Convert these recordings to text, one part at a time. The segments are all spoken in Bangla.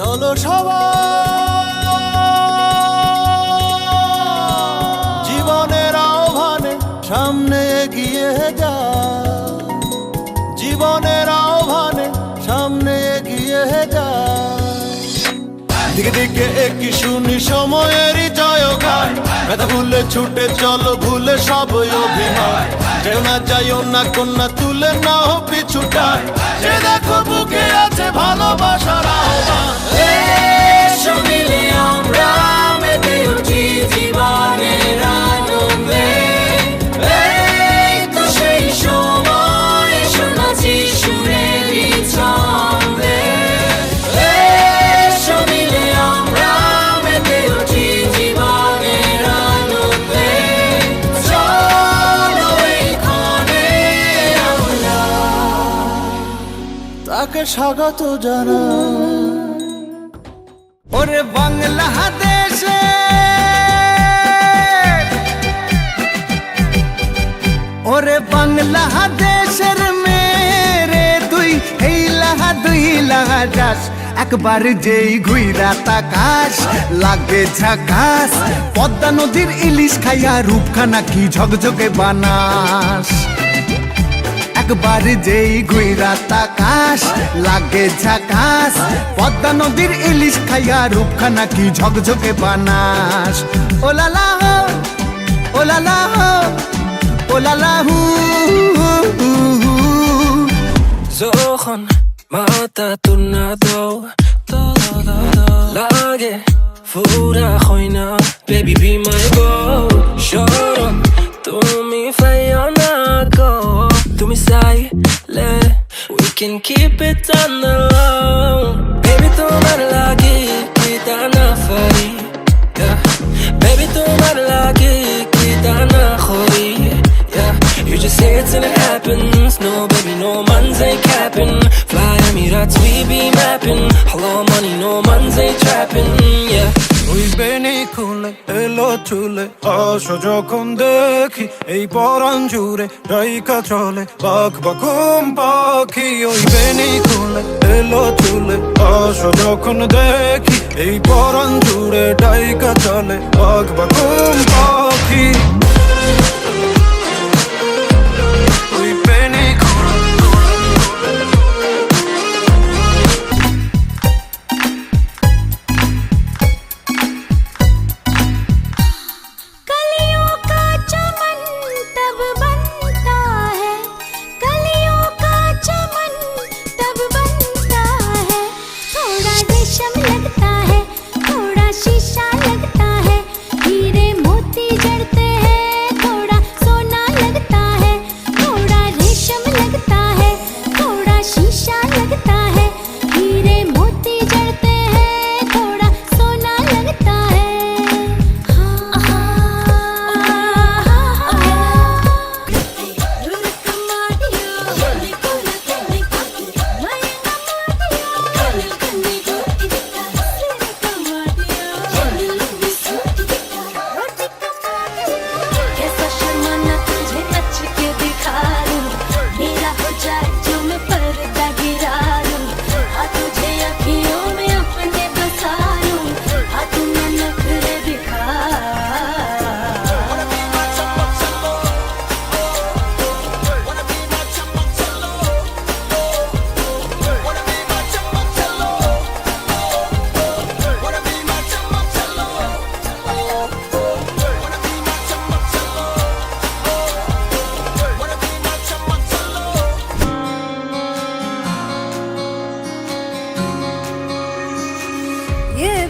চলো সবাই জীবনের আহ্বানে সামনে এগিয়ে যা, জীবনের আহ্বানে সামনে এগিয়ে যা। দিকে দিকে একই শুনি সময়েরই জয়গান, ব্যথা ভুলে ছুটে চলো ভুলে সব অভিমান। যেও না যাইও না কন্যা তুলে নাও পিছুটান, যে দেখো বুকে আছে ভালোবাসার আহ্বান। এসো মিলে আমরা মেতে উঠি জীবনের আনন্দে, এই তো সেই সময় শোনাচ্ছি সুরেরই ছন্দে। এসো মিলে আমরা মেতে উঠি জীবনের আনন্দে, চলো এইখানে আমরা তাকে স্বাগত জানা। ওরে বাংলাদেশে ওরে বাংলাদেশের মেরে তুই দুই লাহা যাস, একবার যেই ঘুইরা তাকাস লাগে ঝাকাস। পদ্মা নদীর ইলিশ খাইয়া রূপখানা কি ঝকঝকে বানাস, একবার যেই ঘুইরা তাকাস লাগে ঝাকাস। পদ্মা নদীর ইলিশ খাইয়া রূপখানা কি ঝকঝকে বানাস। ওলালা হো ওলালা হো ওলালা হু যখন মাথা তুলনাদো লাগে ফুরা হয় না, baby be my girl, শরম তুমি ফাইও না গো, তুমি চাইলে we can keep it on the low, baby তোমার লাগে কি তা না পারি, baby তোমার লাগে কি তা না করি, you just say it till it happens, no baby no man's ain't capping, fly Emirates we be mapping, hello money no man's ain't trapping, yeah. ওই বেনি খুলে এলো চুলে আসো যখন দেখি এই পরাণ জুড়ে ডাইকা চলে বাঘ বাঘুম পাখি। ওই বেনি খুলে এলো চুলে আসো যখন দেখি এই পরাণ জুড়ে ডাইকা চলে বাঘ বাঘুম পাখি।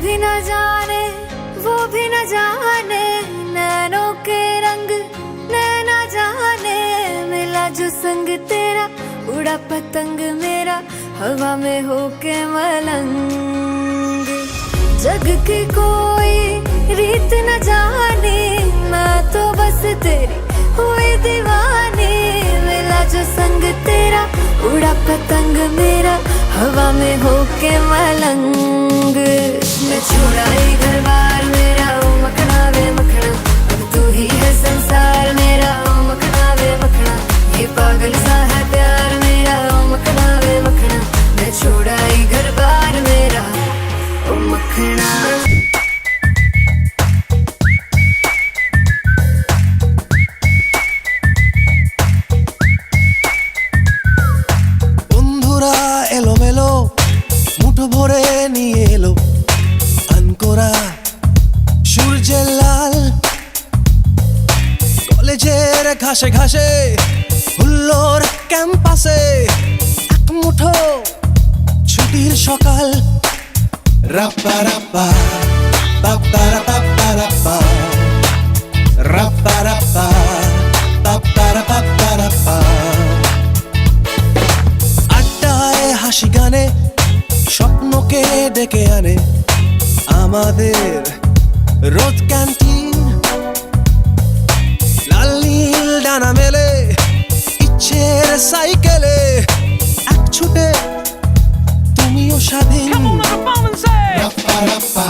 भी न जाने वो भी न जाने, नैनों के रंग नैना जाने, मिला जो संग तेरा उड़ा पतंग मेरा हवा में होके मलंग। जग की कोई रीत न जाने, मैं तो बस तेरी हुई दीवानी, मिला जो संग तेरा उड़ा पतंग मेरा हवा में होके मलंग। मैं छोड़ा ही घर बार मेरा ओ मखना वे मखना, अब तू ही है संसार मेरा ओ मखना वे मखना, ये पागल सा है प्यार मेरा ओ मखना वे मखना। मैं छोड़ा ही घर बार मेरा ঘাসে ঘাসে হুল্লোর ক্যাম্পাসে এক মুঠো ছুটির সকাল রাপ্পা রাপ্পা পাপ্পা রাপ্পা রাপ্পা রাপ্পা রাপ্পা পাপ্পা রাপ্পা রাপ্পা আড্ডায় হাসি গানে স্বপ্নকে ডেকে আনে আমাদের রোদ ক্যান্টিন লাল নীল ডানা মেলে ইচ্ছের সাইকেলে এক ছুটে তুমিও স্বাধীন রাপ্পা রাপ্পা